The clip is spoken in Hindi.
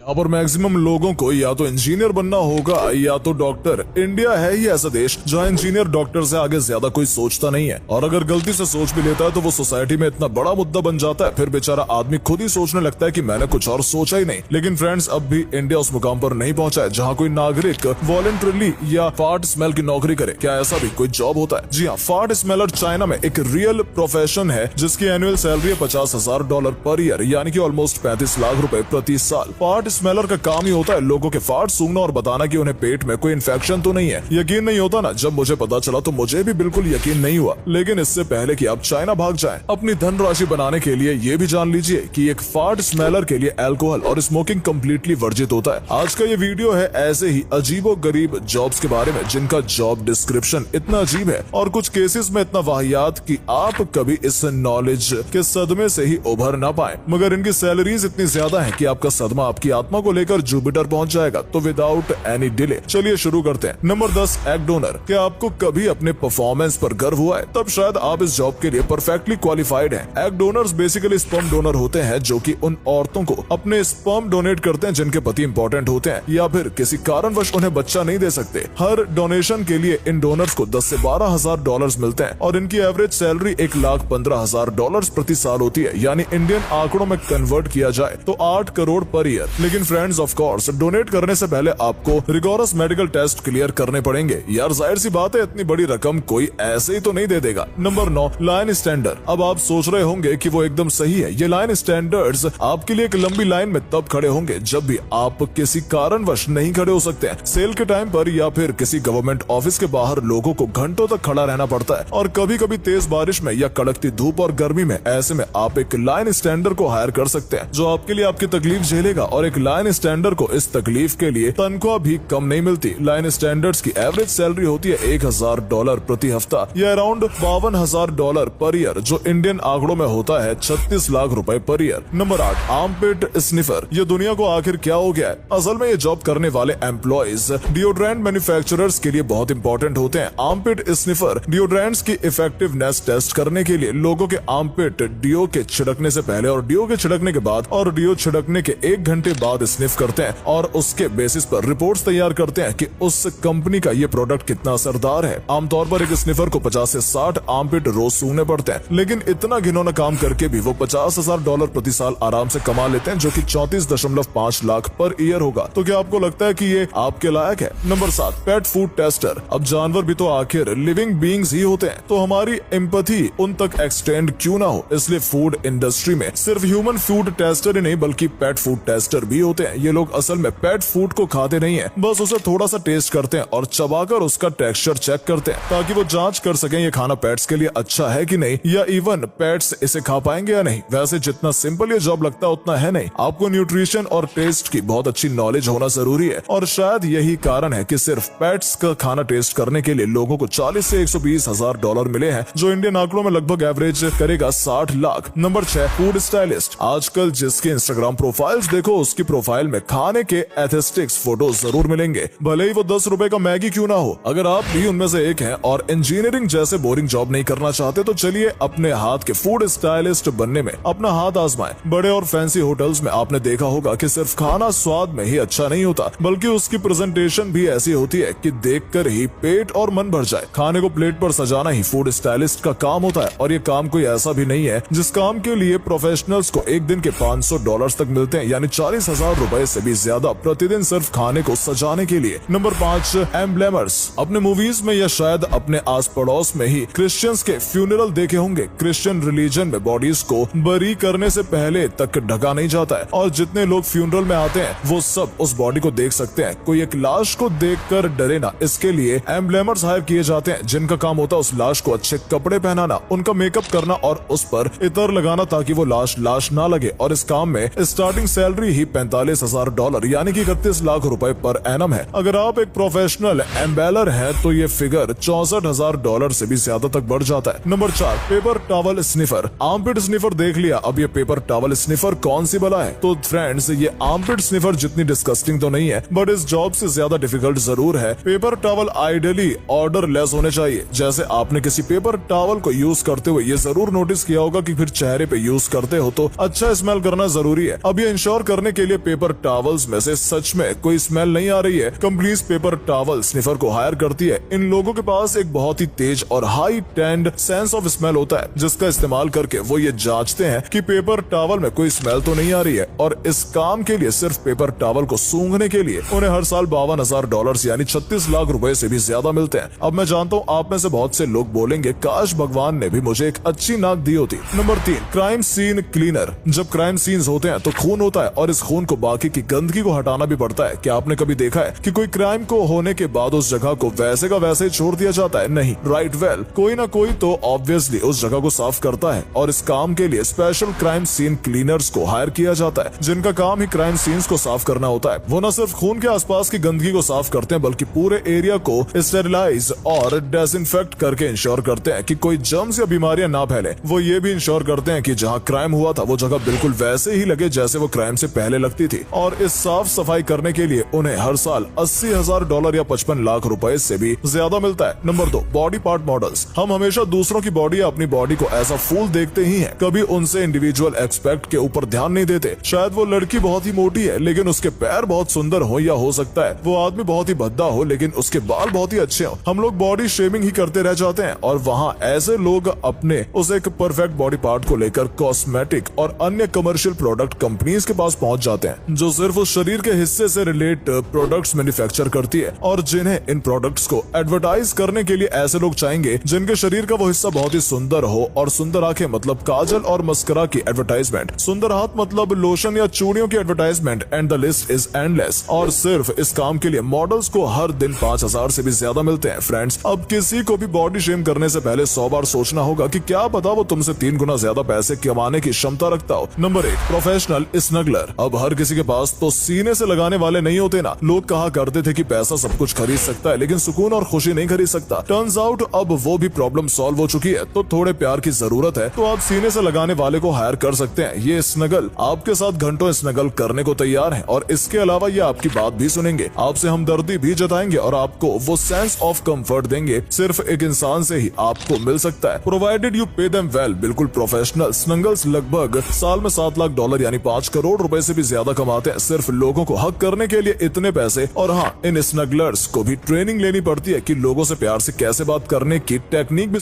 यहाँ पर मैक्सिमम लोगों को या तो इंजीनियर बनना होगा या तो डॉक्टर। इंडिया है ही ऐसा देश जहाँ इंजीनियर डॉक्टर से आगे ज्यादा कोई सोचता नहीं है, और अगर गलती से सोच भी लेता है तो वो सोसाइटी में इतना बड़ा मुद्दा बन जाता है, फिर बेचारा आदमी खुद ही सोचने लगता है कि मैंने कुछ और सोचा ही नहीं। लेकिन फ्रेंड्स, अब भी इंडिया उस मुकाम पर नहीं पहुंचा है जहाँ कोई नागरिक वॉलंटरली या फार्ट स्मेल की नौकरी करे। क्या ऐसा भी कोई जॉब होता है? जी हाँ, फार्ट स्मेलर चाइना में एक रियल प्रोफेशन है जिसकी एनुअल सैलरी है $50,000 पर ईयर, यानी कि ऑलमोस्ट 35 लाख रुपए प्रति साल। फार्ट स्मेलर का काम ही होता है लोगों के फार्ट सूंघना और बताना कि उन्हें पेट में कोई इन्फेक्शन तो नहीं है। यकीन नहीं होता ना? जब मुझे पता चला तो मुझे भी बिल्कुल यकीन नहीं हुआ। लेकिन इससे पहले कि आप चाइना भाग जाएं अपनी धनराशि बनाने के लिए, ये भी जान लीजिए कि एक फार्ट स्मेलर के लिए अल्कोहल और स्मोकिंग कम्प्लीटली वर्जित होता है। आज का ये वीडियो है ऐसे ही अजीबो गरीब जॉब्स के बारे में जिनका जॉब डिस्क्रिप्शन इतना अजीब है और कुछ केसेस में इतना वाहियात कि आप कभी इस नॉलेज के सदमे से ही उभर ना पाए, मगर इनकी सैलरीज इतनी ज्यादा है कि आपका सदमा आपकी आत्मा को लेकर जुपिटर पहुंच जाएगा। तो विदाउट एनी डिले चलिए शुरू करते हैं। Number 10, egg donor. क्या आपको कभी अपने परफॉर्मेंस पर गर्व हुआ है? तब शायद आप इस जॉब के लिए परफेक्टली क्वालिफाइड हैं। Egg donors basically sperm donor होते हैं जो कि उन औरतों को अपने स्पर्म डोनेट करते हैं जिनके पति इंपॉर्टेंट होते हैं या फिर किसी कारणवश उन्हें बच्चा नहीं दे सकते। हर डोनेशन के लिए इन डोनर्स को $10,000 से $12,000 मिलते हैं और इनकी एवरेज सैलरी $1,15,000 प्रति साल होती है, यानी इंडियन आंकड़ों में कन्वर्ट किया जाए तो 8 करोड़ पर ईयर। लेकिन फ्रेंड्स, ऑफ कोर्स डोनेट करने से पहले आपको रिगोरस मेडिकल टेस्ट क्लियर करने पड़ेंगे। यार जाहिर सी बात है, इतनी बड़ी रकम कोई ऐसे ही तो नहीं दे देगा। Number 9, line stander. अब आप सोच रहे होंगे कि वो एकदम सही है। ये लाइन स्टैंडर्ड्स आपके लिए एक लंबी लाइन में तब खड़े होंगे जब भी आप किसी कारणवश नहीं खड़े हो सकते हैं। सेल के टाइम पर या फिर किसी गवर्नमेंट ऑफिस के बाहर लोगों को घंटों तक खड़ा रहना पड़ता है, और कभी कभी तेज बारिश में या कड़कती धूप और गर्मी में। ऐसे में आप एक लाइन स्टैंडर को हायर कर सकते हैं जो आपके लिए आपकी तकलीफ झेलेगा, और एक लाइन स्टैंडर को इस तकलीफ के लिए तनख्वाह भी कम नहीं मिलती। लाइन स्टैंडर्ड्स की एवरेज सैलरी होती है $1,000 प्रति हफ्ता या अराउंड $52,000 पर ईयर, जो इंडियन आंकड़ों में होता है 36 लाख रुपए per year. Number 8, armpit sniffer. ये दुनिया को आखिर क्या हो गया है? असल में ये जॉब करने वाले एम्प्लॉइज डिओड्रेंट मैन्युफैक्चरर्स के लिए बहुत इंपॉर्टेंट होते हैं। आर्मपिट स्निफर डिओड्रेंट्स की इफेक्टिवनेस टेस्ट करने के लिए लोगों के आर्मपिट डिओ के छिड़कने से पहले और डिओ के छिड़कने के बाद और डिओ छिड़कने के 1 घंटे बाद स्निफ करते हैं, और उसके बेसिस पर रिपोर्ट्स तैयार करते हैं कि उस कंपनी का ये प्रोडक्ट कितना असरदार है। आमतौर पर एक स्निफर को 50 से 60 आर्मपिट रोज सूंघने पड़ते हैं, लेकिन इतना घिनौना काम करके भी वो $50,000 प्रति साल आराम से कमा लेते हैं, जो कि 34.5 लाख पर ईयर होगा। तो क्या आपको लगता है कि ये आपके लायक है? Number 7, pet food tester. अब जानवर भी तो आखिर लिविंग बीइंग्स ही होते हैं, तो हमारी एम्पैथी उन तक एक्सटेंड क्यों ना हो? इसलिए फूड इंडस्ट्री में सिर्फ ह्यूमन फूड टेस्टर ही नहीं बल्कि पेट फूड टेस्टर भी होते हैं। ये लोग असल में पेट फूड को खाते नहीं है, बस उसे थोड़ा सा टेस्ट करते हैं और चबाकर उसका टेक्सचर चेक करते हैं ताकि वो जांच कर सकें ये खाना पेट्स के लिए अच्छा है कि नहीं, या इवन पेट्स इसे खा पाएंगे या नहीं। वैसे जितना सिंपल ये जॉब लगता है उतना है नहीं। आपको न्यूट्रिशन और टेस्ट की बहुत अच्छी नॉलेज होना जरूरी है, और शायद यही कारण है कि सिर्फ पेट्स का खाना टेस्ट करने के लिए लोगों को $40,000 से $120,000 मिले हैं, जो इंडियन आंकड़ों में लगभग एवरेज करेगा 60 लाख। Number 6, food stylist. आजकल जिसके इंस्टाग्राम प्रोफाइल्स देखो उसकी प्रोफाइल में खाने के एस्थेटिक्स फोटो जरूर मिलेंगे, भले ही वो $10 का मैगी क्यों ना हो। अगर आप भी उनमें से एक हैं और इंजीनियरिंग जैसे बोरिंग जॉब नहीं करना चाहते तो चलिए अपने हाथ के फूड स्टाइलिस्ट बनने में अपना हाथ आजमाएं। बड़े और फैंसी होटल्स में आपने देखा होगा कि सिर्फ खाना स्वाद में ही अच्छा नहीं होता, बल्कि उसकी प्रेजेंटेशन भी ऐसी होती है कि देखकर ही पेट और मन भर जाए। खाने को प्लेट पर सजाना ही फूड स्टाइलिस्ट का काम होता है, और ये काम कोई ऐसा भी नहीं है जिस काम के लिए प्रोफेशनल्स को एक दिन के $500 तक मिलते हैं, यानी $40,000 से भी ज्यादा प्रतिदिन सिर्फ खाने को सजाने के लिए। नंबर 5, एम्ब्लेमर्स। अपने मूवीज में या शायद अपने आस पड़ोस में ही क्रिश्चियंस के फ्यूनरल देखे होंगे। क्रिश्चियन रिलीजन में बॉडीज को बरी करने से पहले तक ढका नहीं जाता है, और जितने लोग फ्यूनरल में आते हैं वो सब उस बॉडी को देख सकते हैं। कोई एक लाश को देखकर डरे ना, इसके लिए एम्ब्लेमर्स हायर किए जाते हैं जिनका काम होता है उस लाश को अच्छे कपड़े पहनाना, उनका मेकअप करना और उस पर इतर लगाना ताकि वो लाश ना लगे। और इस काम में स्टार्टिंग सैलरी ही $45,000 यानी कि 31 लाख रुपए पर एनम है। अगर आप एक प्रोफेशनल एम्बेलर है तो ये फिगर $64,000 से भी ज्यादा तक बढ़ जाता है। Number 4, paper towel sniffer. Armpit sniffer देख लिया, अब ये पेपर टॉवल स्निफर कौन सी बला है? तो फ्रेंड्स, ये आर्मपिट स्निफर जितनी डिस्कस्टिंग तो नहीं है, बट इस जॉब से ज्यादा डिफिकल्ट जरूर है। Paper towel ideally order less होने चाहिए। जैसे आपने किसी पेपर टॉवल को यूज करते हुए ये जरूर नोटिस किया होगा कि फिर चेहरे पे यूज करते हो तो अच्छा स्मेल करना जरूरी है। अब ये इंश्योर करने के लिए ये पेपर टॉवल्स में से सच में कोई स्मेल नहीं आ रही है, कंपनीज पेपर टॉवल स्निफर को हायर करती है। इन लोगों के पास एक बहुत ही तेज और high tend sense of smell होता है, जिसका इस्तेमाल करके वो ये जांचते हैं कि पेपर टॉवल में कोई स्मेल तो नहीं आ रही है। और इस काम के लिए सिर्फ पेपर टॉवल को सूंघने के लिए उन्हें हर साल $52,000 यानी 36 लाख रुपए से भी ज्यादा मिलते हैं। अब मैं जानता हूँ आप में से बहुत से लोग बोलेंगे काश भगवान ने भी मुझे एक अच्छी नाक दी होती। Number 3, crime scene cleaner. जब क्राइम सीन्स होते हैं तो खून होता है और इस खून को बाकी की गंदगी को हटाना भी पड़ता है। क्या आपने कभी देखा है कि कोई क्राइम को होने के बाद उस जगह को वैसे का वैसे ही छोड़ दिया जाता है? नहीं, राइट वेल, कोई ना कोई तो ऑब्वियसली उस जगह को साफ करता है और इस काम के लिए स्पेशल क्राइम सीन क्लीनर्स को हायर किया जाता है, जिनका काम ही क्राइम सीन्स को साफ करना होता है। वो न सिर्फ खून के आसपास की गंदगी को साफ करते हैं बल्कि पूरे एरिया को स्टेरिलाइज और डिसइंफेक्ट करके इंश्योर करते हैं कि कोई जर्म्स या बीमारियां ना फैले। वो ये भी इंश्योर करते हैं कि जहाँ क्राइम हुआ था वो जगह बिल्कुल वैसे ही लगे जैसे वो क्राइम से पहले लगती थी। और इस साफ सफाई करने के लिए उन्हें हर साल $80,000 या 55 लाख रुपए से भी ज्यादा मिलता है। Number 2, body part models. हम हमेशा दूसरों की बॉडी या अपनी बॉडी को ऐसा फूल देखते ही हैं, कभी उनसे इंडिविजुअल एक्सपेक्ट के ऊपर ध्यान नहीं देते। शायद वो लड़की बहुत ही मोटी है लेकिन उसके पैर बहुत सुंदर हो, या हो सकता है वो आदमी बहुत ही भद्दा हो लेकिन उसके बाल बहुत ही अच्छे हो। हम लोग बॉडी शेमिंग ही करते रह जाते हैं और वहाँ ऐसे लोग अपने उस एक परफेक्ट बॉडी पार्ट को लेकर कॉस्मेटिक और अन्य कमर्शियल प्रोडक्ट कंपनीज के पास पहुंच जाते हैं, जो सिर्फ उस शरीर के हिस्से से रिलेट प्रोडक्ट्स मैन्युफैक्चर करती है और जिन्हें इन प्रोडक्ट्स को एडवर्टाइज करने के लिए ऐसे लोग चाहेंगे जिनके शरीर का वो हिस्सा बहुत ही सुंदर हो। और सुंदर आंखें मतलब काजल और मस्करा की एडवर्टाइजमेंट, सुंदर हाथ मतलब लोशन या चूड़ियों की advertisement, and the list is endless. और सिर्फ इस काम के लिए मॉडल्स को हर दिन 5,000 से भी ज्यादा मिलते हैं। फ्रेंड्स, अब किसी को भी बॉडी शेम करने से पहले 100 बार सोचना होगा कि क्या पता वो तुमसे 3 गुना ज्यादा पैसे कमाने की क्षमता रखता हो। Number 1, professional smuggler. अब हर किसी के पास तो सीने से लगाने वाले नहीं होते ना। लोग कहा करते थे कि पैसा सब कुछ खरीद सकता है लेकिन सुकून और खुशी नहीं खरीद सकता। टर्न्स आउट अब वो भी प्रॉब्लम सॉल्व हो चुकी है। तो थोड़े प्यार की जरूरत है तो आप सीने से लगाने वाले को हायर कर सकते हैं। ये स्नगल आपके साथ घंटों स्नगल करने को तैयार है और इसके अलावा ये आपकी बात भी सुनेंगे, आपसे हमदर्दी भी जताएंगे और आपको वो सेंस ऑफ कंफर्ट देंगे सिर्फ एक इंसान से ही आपको मिल सकता है, provided you pay them well. बिल्कुल प्रोफेशनल स्नगल्स लगभग साल में $7 लाख यानी 5 करोड़ रुपए से भी ज्यादा कमाते हैं सिर्फ लोगों को हक करने के लिए इतने पैसे। और हाँ, इन स्नगलर्स को भी ट्रेनिंग लेनी पड़ती है कि लोगों से प्यार से कैसे बात करने की टेक्निक भी